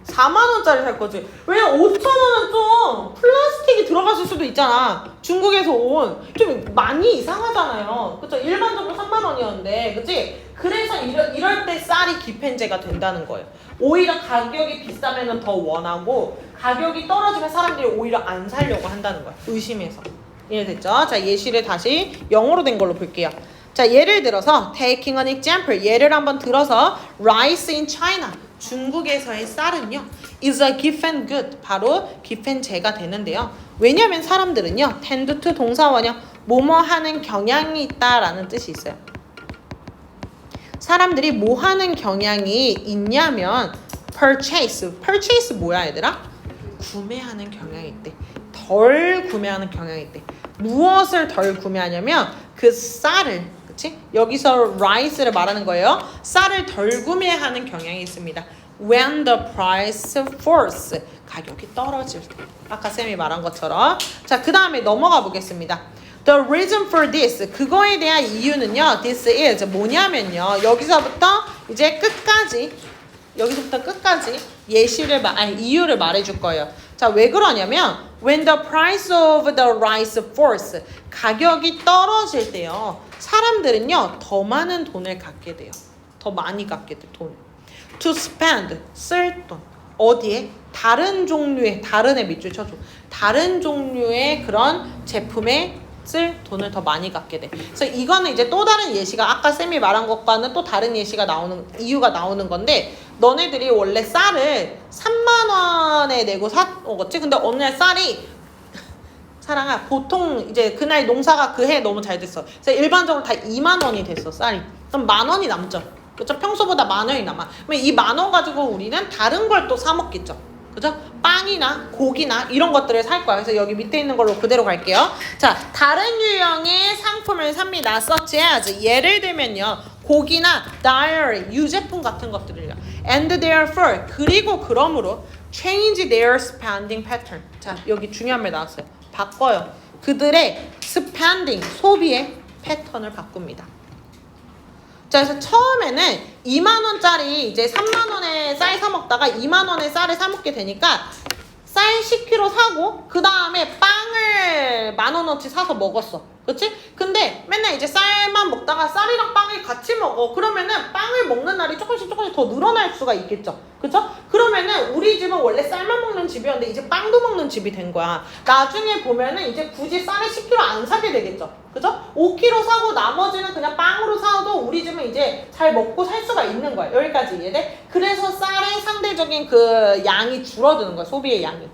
4만원짜리 살 거지. 왜냐면 5천원은 좀 플라스틱이 들어갔을 수도 있잖아. 중국에서 온 좀 많이 이상하잖아요. 그쵸? 일반적으로 3만원이었는데 그치? 그래서 이럴 때 쌀이 기펜제가 된다는 거예요. 오히려 가격이 비싸면 더 원하고 가격이 떨어지면 사람들이 오히려 안 사려고 한다는 거야. 의심해서. 이해됐죠? 자, 예시를 다시 영어로 된 걸로 볼게요. 자, 예를 들어서 taking an example 예를 한번 들어서 rice in China 중국에서의 쌀은요 is a given good 바로 기펜제가 되는데요. 왜냐면 사람들은요 tend to 동사원형 뭐뭐 하는 경향이 있다라는 뜻이 있어요. 사람들이 뭐 하는 경향이 있냐면 purchase 뭐야 얘들아? 구매하는 경향이 있대. 덜 구매하는 경향이 있대. 무엇을 덜 구매하냐면 그 쌀을, 그치? 여기서 rice를 말하는 거예요. 쌀을 덜 구매하는 경향이 있습니다. When the price falls, 가격이 떨어질 때. 아까 쌤이 말한 것처럼. 자, 그 다음에 넘어가 보겠습니다. The reason for this, 그거에 대한 이유는요. This is 뭐냐면요. 여기서부터 끝까지 이유를 말해줄 거예요. 자, 왜 그러냐면 when the price of the rice falls, 가격이 떨어질 때요. 사람들은요. 더 많은 돈을 갖게 돼요. 더 많이 갖게 돼, 돈. To spend, 쓸 돈. 어디에? 다른 애 밑줄 쳐줘. 다른 종류의 그런 제품에 쓸 돈을 더 많이 갖게 돼. 그래서 이거는 이제 또 다른 예시가 아까 쌤이 말한 것과는 또 다른 이유가 나오는 건데, 너네들이 원래 쌀을 3만 원에 내고 샀겠지? 근데 어느 날 쌀이 사랑아, 보통 이제 그날 농사가 그 해 너무 잘 됐어. 그래서 일반적으로 다 2만 원이 됐어, 쌀이. 그럼 만 원이 남죠. 그렇죠? 평소보다 만 원이 남아. 그럼 이 만 원 가지고 우리는 다른 걸 또 사 먹겠죠. 그죠? 빵이나 고기나 이런 것들을 살 거야. 그래서 여기 밑에 있는 걸로 그대로 갈게요. 자, 다른 유형의 상품을 삽니다. such as, 예를 들면요. 고기나 dairy, 유제품 같은 것들을요. And therefore, 그리고 그러므로 change their spending pattern. 자, 여기 중요한 말 나왔어요. 바꿔요. 그들의 spending, 소비의 패턴을 바꿉니다. 자, 그래서 처음에는 2만 원짜리 이제 3만 원에 쌀 사 먹다가 2만 원에 쌀을 사 먹게 되니까 쌀 10kg 사고 그 다음에 빵을 10,000원어치 사서 먹었어. 그치? 근데 맨날 이제 쌀만 먹다가 쌀이랑 빵을 같이 먹어. 그러면은 빵을 먹는 날이 조금씩 더 늘어날 수가 있겠죠. 그쵸? 그러면은 우리 집은 원래 쌀만 먹는 집이었는데 이제 빵도 먹는 집이 된 거야. 나중에 보면은 이제 굳이 쌀을 10kg 안 사게 되겠죠. 그죠? 5kg 사고 나머지는 그냥 빵으로 사도 우리 집은 이제 잘 먹고 살 수가 있는 거야. 여기까지 이해돼? 그래서 쌀의 상대적인 그 양이 줄어드는 거야. 소비의 양이.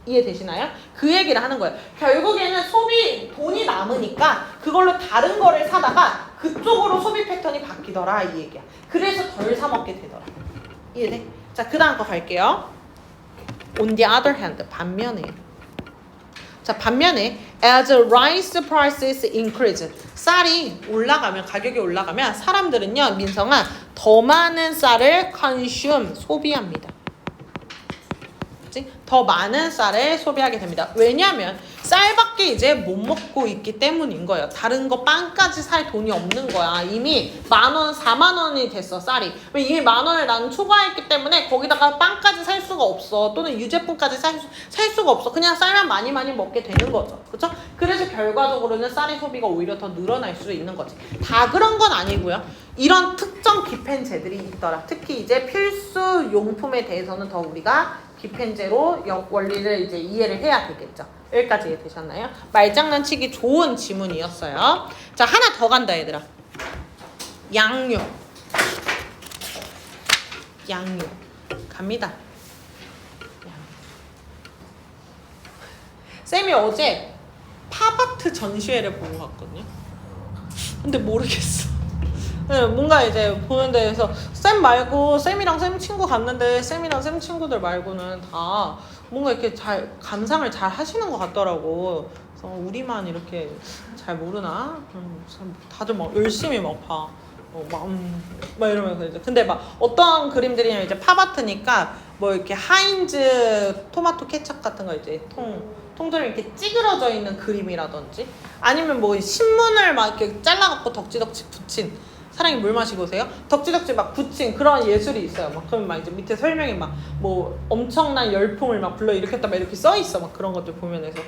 이해되시나요? 그 얘기를 하는 거예요. 결국에는 돈이 남으니까 그걸로 다른 거를 사다가 그쪽으로 소비 패턴이 바뀌더라, 이 얘기야. 그래서 덜 사 먹게 되더라. 이해돼? 자, 그 다음 거 갈게요. On the other hand, 반면에 as rice prices increase, 쌀이 올라가면, 가격이 올라가면 사람들은요, 민성아, 더 많은 쌀을 consume, 소비합니다. 더 많은 쌀을 소비하게 됩니다. 왜냐하면 쌀밖에 이제 못 먹고 있기 때문인 거예요. 다른 거 빵까지 살 돈이 없는 거야. 이미 10,000원, 40,000원이 됐어, 쌀이. 이미 10,000원을 난 초과했기 때문에 거기다가 빵까지 살 수가 없어. 또는 유제품까지 살 수가 없어. 그냥 쌀만 많이 먹게 되는 거죠. 그렇죠? 그래서 결과적으로는 쌀의 소비가 오히려 더 늘어날 수 있는 거지. 다 그런 건 아니고요. 이런 특정 기펜제들이 있더라. 특히 이제 필수 용품에 대해서는 더 우리가 기펜제로 원리를 이제 이해를 해야 되겠죠. 여기까지 이해되셨나요? 말장난치기 좋은 지문이었어요. 자, 하나 더 간다, 얘들아. 양육 갑니다. 쌤이 어제 팝아트 전시회를 보고 갔거든요. 근데 모르겠어. 네, 뭔가 이제 보는 데에서 쌤이랑 쌤 친구 갔는데 쌤이랑 쌤 친구들 말고는 다 뭔가 이렇게 감상을 잘 하시는 것 같더라고. 그래서 우리만 이렇게 잘 모르나? 다들 막 열심히 막 봐. 막 이러면서 이제. 근데 막 어떤 그림들이냐면 이제 팝아트니까 뭐 이렇게 하인즈 토마토 케첩 같은 거 이제 통들에 이렇게 찌그러져 있는 그림이라든지 아니면 뭐 신문을 막 이렇게 잘라갖고 덕지덕지 붙인, 사랑이 물 마시고 오세요? 덕지덕지 막 붙인 그런 예술이 있어요. 막 그러면 막 이제 밑에 설명이 막 뭐 엄청난 열풍을 막 불러일으켰다 막 이렇게 써 있어. 막 그런 것들 보면서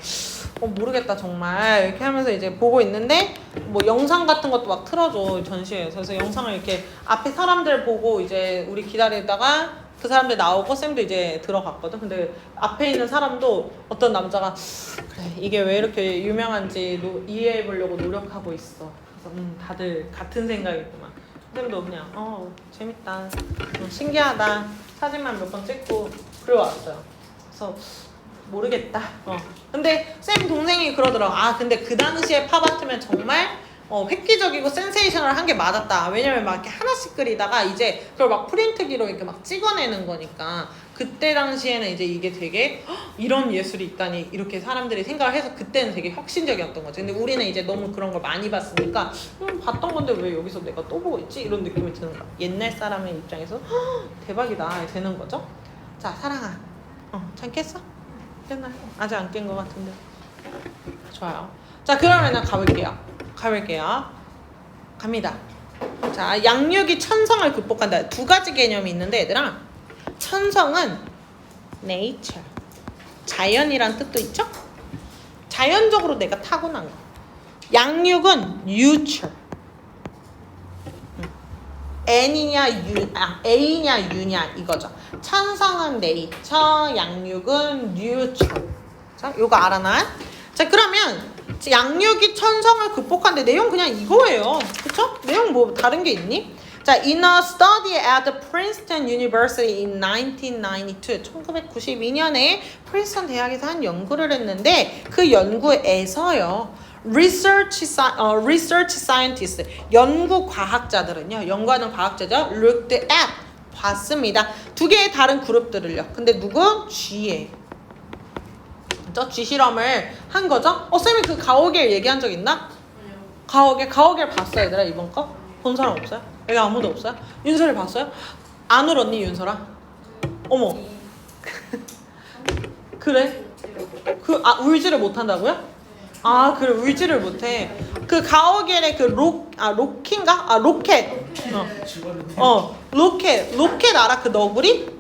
모르겠다 정말 이렇게 하면서 이제 보고 있는데 뭐 영상 같은 것도 막 틀어줘 전시회에서. 그래서 영상을 이렇게 앞에 사람들 보고 이제 우리 기다리다가 그 사람들 나오고 쌤도 이제 들어갔거든. 근데 앞에 있는 사람도 어떤 남자가 그래 이게 왜 이렇게 유명한지 이해해 보려고 노력하고 있어. 다들 같은 생각이구만. 쌤도 그냥 재밌다, 신기하다, 사진만 몇 번 찍고 그러고 왔어요. 그래서 모르겠다. 근데 쌤 동생이 그러더라고. 아 근데 그 당시에 팝아트면 정말 획기적이고 센세이셔널한 게 맞았다. 왜냐면 막 이렇게 하나씩 그리다가 이제 그걸 막 프린트기로 이렇게 막 찍어내는 거니까 그때 당시에는 이제 이게 되게 이런 예술이 있다니 이렇게 사람들이 생각을 해서 그때는 되게 혁신적이었던 거지. 근데 우리는 이제 너무 그런 걸 많이 봤으니까 봤던 건데 왜 여기서 내가 또 보고 있지? 이런 느낌이 드는 거야. 옛날 사람의 입장에서 대박이다 되는 거죠. 자 사랑아, 잠 깼어? 깼나요? 아직 안 깬 것 같은데. 좋아요. 자 그러면은 가볼게요. 갑니다. 자 양육이 천성을 극복한다. 두 가지 개념이 있는데 얘들아, 천성은 nature, 자연이란 뜻도 있죠? 자연적으로 내가 타고난 거. 양육은 nurture, N이냐 A냐 U냐 이거죠. 천성은 nature, 양육은 nurture. 자 요거 알아놔. 자 그러면 양육이 천성을 극복한데 내용 그냥 이거예요. 그쵸? 내용 뭐 다른 게 있니? 자, in a study at the Princeton University in 1992, 1992년에 프린스턴 대학에서 한 연구를 했는데 그 연구에서요. research scientists, 연구 과학자들은요. 연구하는 과학자죠. looked at, 봤습니다. 두 개의 다른 그룹들을요. 근데 누구? G에. G 실험을 한 거죠? 쌤이 그 가오갤 얘기한 적 있나? 가오갤 봤어 얘들아 이번 거? 본 사람 없어요? 여기 아무도 없어요? 윤설이 봤어요? 안 울었니 윤설아? 어머 그래? 울지를 못한다고요? 그래 울지를 못해. 그 가오갤의 그 로키인가? 로켓. 로켓 알아? 그 너구리?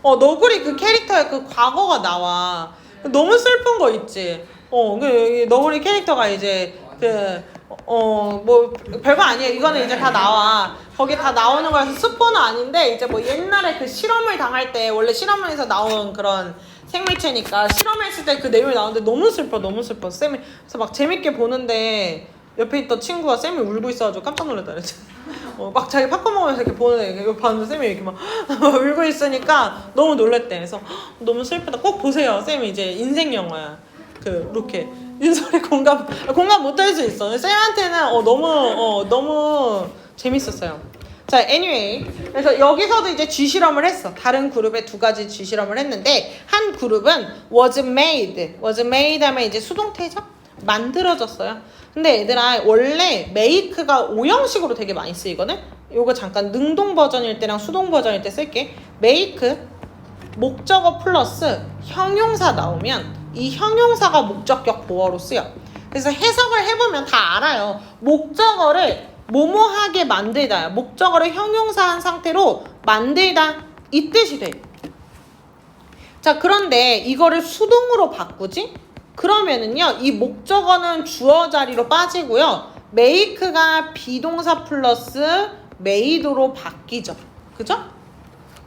너구리 그 캐릭터의 그 과거가 나와. 너무 슬픈 거 있지. 그 너구리 캐릭터가 이제 뭐 별거 아니에요. 이거는 이제 다 나와. 거기 다 나오는 거라서 스포는 아닌데 이제 뭐 옛날에 그 실험을 당할 때 원래 실험에서 나온 그런 생물체니까 실험했을 때 그 내용이 나오는데 너무 슬퍼. 쌤이 그래서 막 재밌게 보는데 옆에 있던 친구가 쌤이 울고 있어가지고 깜짝 놀랐다 그랬지. 막 자기 팝콘 먹으면서 이렇게 보는데 이거 봤는데 쌤이 이렇게 막 울고 있으니까 너무 놀랬대. 그래서 너무 슬프다. 꼭 보세요. 쌤이 이제 인생 영화야. 그 로켓. 윤설이 공감 못할 수 있어. 쌤한테는 너무 재밌었어요. 자, anyway. 그래서 여기서도 이제 G 실험을 했어. 다른 그룹에 두 가지 G 실험을 했는데 한 그룹은 was made 하면 이제 수동태죠? 만들어졌어요. 근데 얘들아 원래 make가 오형식으로 되게 많이 쓰이거든? 요거 잠깐 능동 버전일 때랑 수동 버전일 때 쓸게. make 목적어 플러스 형용사 나오면 이 형용사가 목적격 보어로 쓰여. 그래서 해석을 해보면 다 알아요. 목적어를 뭐뭐하게 만들다, 목적어를 형용사한 상태로 만들다 이 뜻이 돼. 자 그런데 이거를 수동으로 바꾸지? 그러면은요 이 목적어는 주어 자리로 빠지고요 make가 비동사 플러스 made로 바뀌죠. 그죠?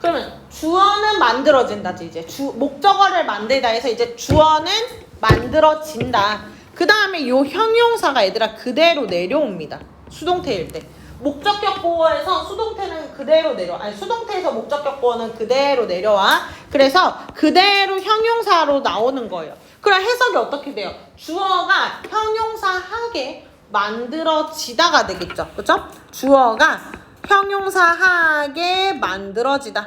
그러면 주어는 만들어진다지. 이제 목적어를 만들다 해서 이제 주어는 만들어진다. 그 다음에 요 형용사가 얘들아 그대로 내려옵니다. 수동태일 때. 목적격 보어에서 수동태는 그대로 수동태에서 목적격 보어는 그대로 내려와. 그래서 그대로 형용사로 나오는 거예요. 그럼 해석이 어떻게 돼요? 주어가 형용사하게 만들어지다가 되겠죠. 그죠? 주어가 형용사하게 만들어지다.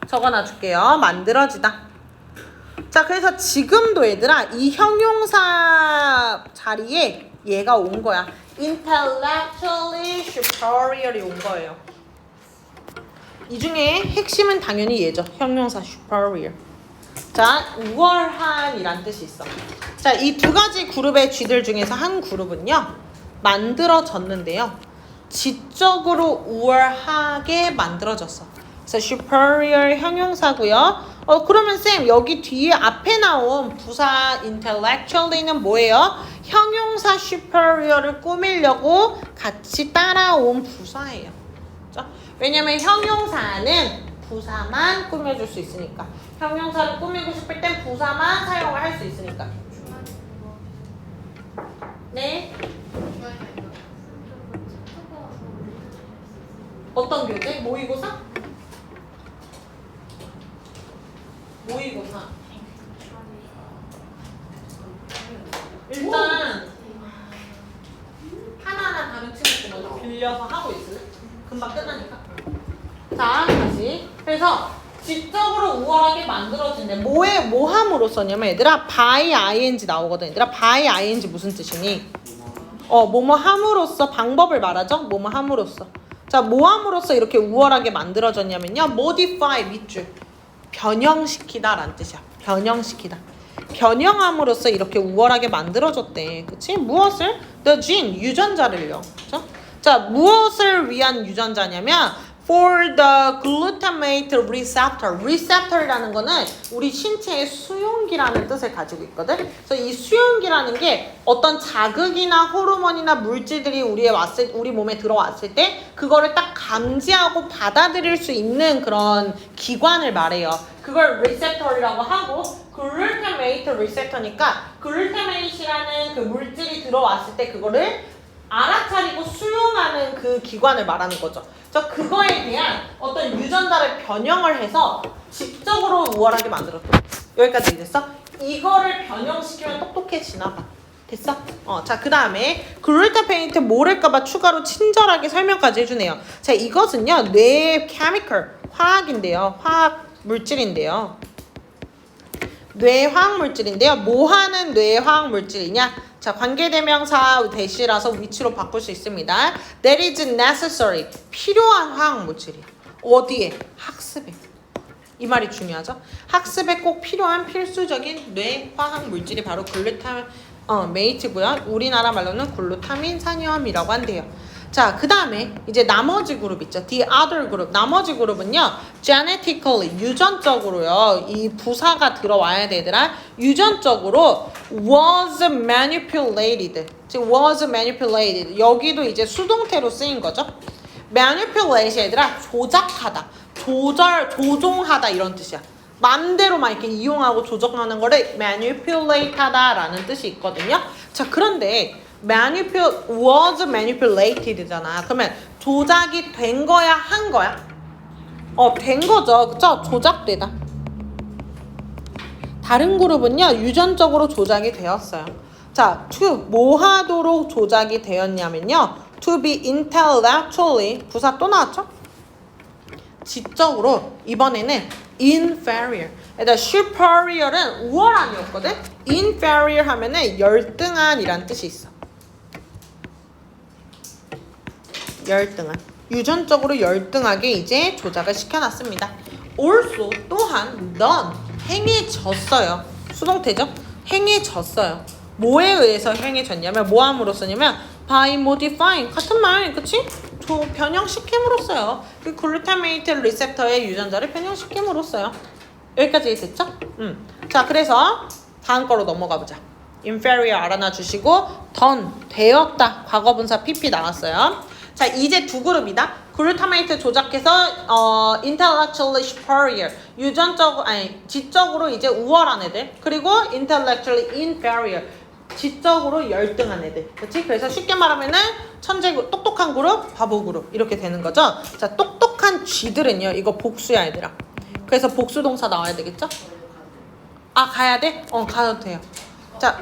적어놔줄게요. 만들어지다. 자, 그래서 지금도 얘들아 이 형용사 자리에 얘가 온 거야. intellectually superior이 온 거예요. 이 중에 핵심은 당연히 얘죠. 형용사 superior. 자, 우월한이란 뜻이 있어. 자, 이 두 가지 그룹의 G들 중에서 한 그룹은요. 만들어졌는데요. 지적으로 우월하게 만들어졌어. 그래서 superior 형용사고요. 그러면 쌤 여기 뒤에 앞에 나온 부사 intellectually는 뭐예요? 형용사 superior를 꾸미려고 같이 따라온 부사예요. 그렇죠? 왜냐면 형용사는 부사만 꾸며줄 수 있으니까. 형용사를 꾸미고 싶을 땐 부사만 사용을 할 수 있으니까. 네? 어떤 교재? 모의고사? 모의고사. 일단 하나하나 다른 친구들 먼저 빌려서 하고 있을래? 금방 끝나니까. 자, 다시. 그래서 지적으로 우월하게 만들어진대. 뭐 함으로써냐면 얘들아 by ing 나오거든. 얘들아 by ing 무슨 뜻이니? 뭐뭐 함으로써 방법을 말하죠. 뭐뭐 함으로써. 자, 뭐 함으로써 이렇게 우월하게 만들어졌냐면요. modify 밑줄. 변형시키다 라는 뜻이야. 변형시키다. 변형함으로써 이렇게 우월하게 만들어졌대. 그치? 무엇을? The gene, 유전자를요. 그쵸? 자, 무엇을 위한 유전자냐면 for the glutamate receptor. receptor이라는 거는 우리 신체의 수용기라는 뜻을 가지고 있거든. 그래서 이 수용기라는 게 어떤 자극이나 호르몬이나 물질들이 우리 몸에 들어왔을 때 그거를 딱 감지하고 받아들일 수 있는 그런 기관을 말해요. 그걸 receptor이라고 하고 glutamate receptor니까 glutamate이라는 그 물질이 들어왔을 때 그거를 알아차리고 수용하는 그 기관을 말하는 거죠. 그래서 그거에 대한 어떤 유전자를 변형을 해서 직접으로 우월하게 만들었다. 여기까지 됐어? 이거를 변형시키면 똑똑해지나 봐. 됐어? 자, 그 다음에 글루타페인트 모를까봐 추가로 친절하게 설명까지 해주네요. 자, 이것은요 뇌의 케미컬, 화학인데요. 화학 물질인데요. 뇌의 화학 물질인데요. 뭐 하는 뇌의 화학 물질이냐? 자, 관계대명사 대시라서 위치로 바꿀 수 있습니다. That is necessary. 필요한 화학 물질이야. 어디에? 학습에. 이 말이 중요하죠. 학습에 꼭 필요한 필수적인 뇌 화학 물질이 바로 글루타메이트고요. 우리나라 말로는 글루타민 산염이라고 한대요. 자, 그 다음에 이제 나머지 그룹 있죠. The other 그룹. 나머지 그룹은요. genetically, 유전적으로요. 이 부사가 들어와야 되더라. 유전적으로 was manipulated. 지금 was manipulated. 여기도 이제 수동태로 쓰인 거죠. manipulate 얘들아 조작하다. 조종하다 이런 뜻이야. 맘대로만 이렇게 이용하고 조정하는 거를 manipulate 하다라는 뜻이 있거든요. 자, 그런데 was manipulated잖아. 그러면 조작이 된 거야, 한 거야? 된 거죠. 그쵸? 조작되다. 다른 그룹은요, 유전적으로 조작이 되었어요. 자, 뭐 하도록 조작이 되었냐면요. to be intellectually, 부사 또 나왔죠? 지적으로, 이번에는 inferior. 일단 superior은 우월함이었거든? inferior 하면은 열등한이란 뜻이 있어. 열등한. 유전적으로 열등하게 이제 조작을 시켜놨습니다. also 또한 done 행해졌어요. 수동태죠? 행해졌어요. 뭐에 의해서 행해졌냐면 뭐함으로써냐면 by modifying 같은 말 그치? 변형시킴으로써요. 그 글루타메이트 리셉터의 유전자를 변형시킴으로써요. 여기까지 됐죠? 자, 그래서 다음 거로 넘어가 보자. inferior 알아놔 주시고 done 되었다. 과거분사 pp 나왔어요. 자, 이제 두 그룹이다. 글루타메이트 조작해서 intellectually superior 지적으로 이제 우월한 애들. 그리고 intellectually inferior 지적으로 열등한 애들. 그렇지? 그래서 쉽게 말하면은 천재 똑똑한 그룹, 바보 그룹 이렇게 되는 거죠. 자, 똑똑한 쥐들은요. 이거 복수야, 얘들아. 그래서 복수 동사 나와야 되겠죠? 아, 가야 돼? 가도 돼요. 자,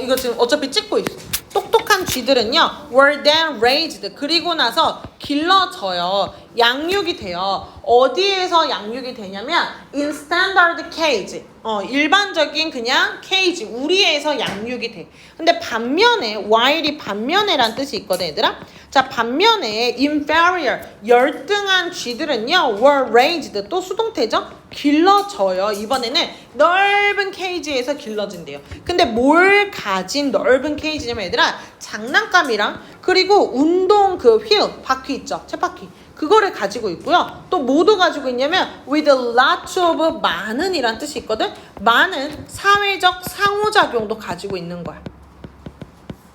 이거 지금 어차피 찍고 있어. 똑똑한 쥐들은요, were then raised. 그리고 나서 길러져요. 양육이 돼요. 어디에서 양육이 되냐면 in standard cage. 일반적인 그냥 케이지, 우리에서 양육이 돼. 근데 반면에 while이 반면에란 뜻이 있거든, 얘들아. 자, 반면에 inferior, 열등한 쥐들은요, were raised. 또 수동태죠? 길러져요. 이번에는 넓은 케이지에서 길러진대요. 근데 뭘 가진 넓은 케이지냐면 얘들아, 장난감이랑 그리고 운동 그 휠, 바퀴 있죠? 쳇바퀴. 그거를 가지고 있고요. 또 뭐도 가지고 있냐면 with lots of 많은 이란 뜻이 있거든. 많은 사회적 상호작용도 가지고 있는 거야.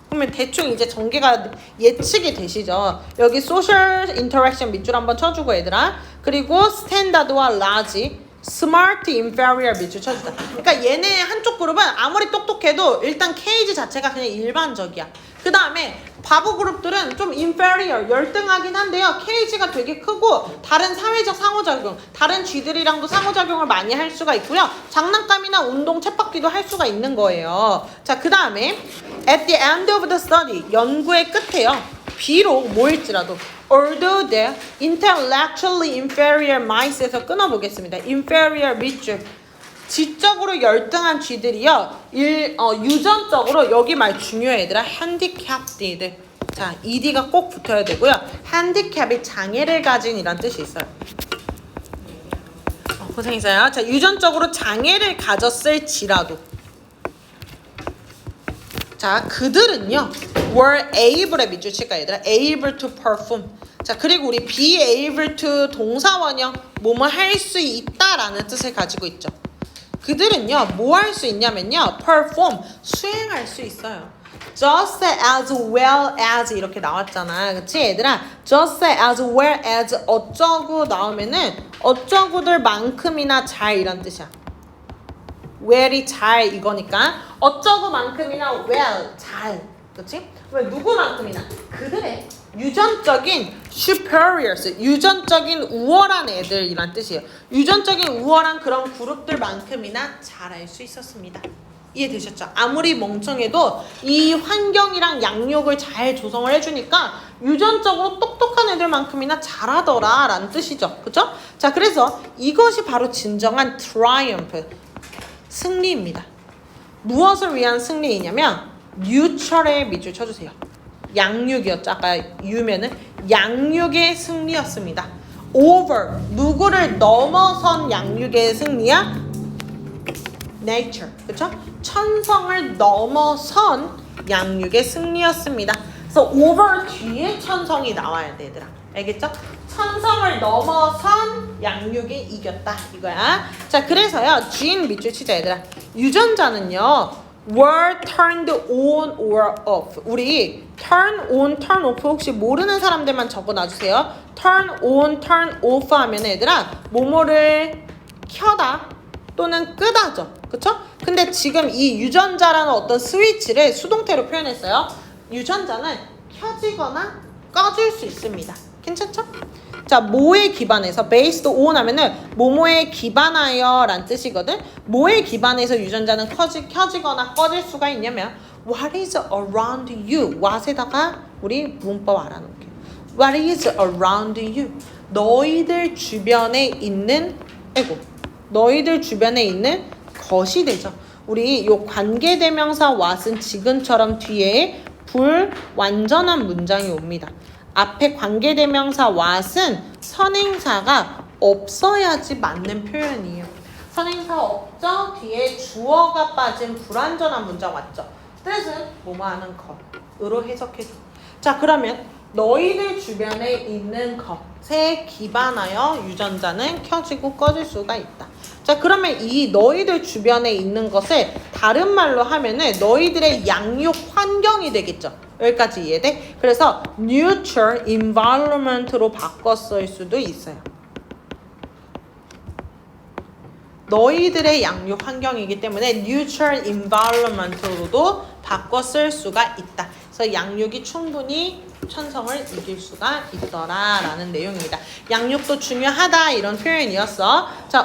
그러면 대충 이제 전개가 예측이 되시죠. 여기 social interaction 밑줄 한번 쳐주고 얘들아. 그리고 standard와 large, smart, inferior 밑줄 쳐주자. 그러니까 얘네 한쪽 그룹은 아무리 똑똑해도 일단 케이지 자체가 그냥 일반적이야. 그 다음에 바보 그룹들은 좀 inferior, 열등하긴 한데요. 케이지가 되게 크고 다른 사회적 상호작용, 다른 쥐들이랑도 상호작용을 많이 할 수가 있고요. 장난감이나 운동, 쳇바퀴도 할 수가 있는 거예요. 자, 그 다음에 at the end of the study, 연구의 끝에요. 비록 뭐일지라도 although the intellectually inferior mice에서 끊어보겠습니다. inferior 밑줄. 지적으로 열등한 쥐들이요. 유전적으로 여기 말 중요해 얘들아. handicapped. 자, ed가 꼭 붙어야 되고요. handicap이 장애를 가진 이란 뜻이 있어요. 고생했어요. 자, 유전적으로 장애를 가졌을지라도. 자, 그들은요. were able에 밑줄 칠까 얘들아. able to perform. 자, 그리고 우리 be able to 동사원형 뭐뭐 할 수 있다라는 뜻을 가지고 있죠. 그들은요, 뭐 할 수 있냐면요, perform, 수행할 수 있어요. just as well as 이렇게 나왔잖아. 그치, 얘들아? just as well as 어쩌고 나오면은 어쩌고들만큼이나 잘 이런 뜻이야. well이 잘 이거니까 어쩌고만큼이나 well, 잘. 그치? 왜 누구만큼이나? 그들의 유전적인 superiors, 유전적인 우월한 애들이란 뜻이에요. 유전적인 우월한 그런 그룹들만큼이나 잘할 수 있었습니다. 이해되셨죠? 아무리 멍청해도 이 환경이랑 양육을 잘 조성을 해주니까 유전적으로 똑똑한 애들만큼이나 잘하더라 라는 뜻이죠. 그쵸? 자, 그래서 이것이 바로 진정한 triumph, 승리입니다. 무엇을 위한 승리이냐면 뉴처의 밑줄 쳐주세요. 양육이었죠. 아까 유면은 양육의 승리였습니다. over, 누구를 넘어선 양육의 승리야? nature, 그쵸? 천성을 넘어선 양육의 승리였습니다. 그래서 over 뒤에 천성이 나와야 돼, 얘들아. 알겠죠? 천성을 넘어선 양육이 이겼다 이거야. 자, 그래서요. G인 밑줄 치자 얘들아. 유전자는요. were turned on or off. 우리 turn on, turn off 혹시 모르는 사람들만 적어 놔주세요. turn on, turn off 하면 얘들아 뭐뭐를 켜다 또는 끄다죠. 그쵸? 근데 지금 이 유전자라는 어떤 스위치를 수동태로 표현했어요. 유전자는 켜지거나 꺼질 수 있습니다. 괜찮죠? 자, 뭐에 기반해서 based on 하면은 뭐뭐에 기반하여 란 뜻이거든. 뭐에 기반해서 유전자는 켜지거나 꺼질 수가 있냐면 what is around you. what에다가 우리 문법 알아놓을게요. what is around you. 너희들 주변에 있는 너희들 주변에 있는 것이 되죠. 우리 요 관계대명사 what은 지금처럼 뒤에 불완전한 문장이 옵니다. 앞에 관계대명사 what은 선행사가 없어야지 맞는 표현이에요. 선행사 없죠? 뒤에 주어가 빠진 불완전한 문장 왔죠? 뜻은 뭐뭐 하는 것으로 해석해줘. 자, 그러면 너희들 주변에 있는 것에 기반하여 유전자는 켜지고 꺼질 수가 있다. 자, 그러면 이 너희들 주변에 있는 것을 다른 말로 하면은 너희들의 양육 환경이 되겠죠. 여기까지 이해돼? 그래서 neutral environment로 바꿔 쓸 수도 있어요. 너희들의 양육 환경이기 때문에 neutral environment로도 바꿔 쓸 수가 있다. 그래서 양육이 충분히 천성을 이길 수가 있더라 라는 내용입니다. 양육도 중요하다 이런 표현이었어. 자,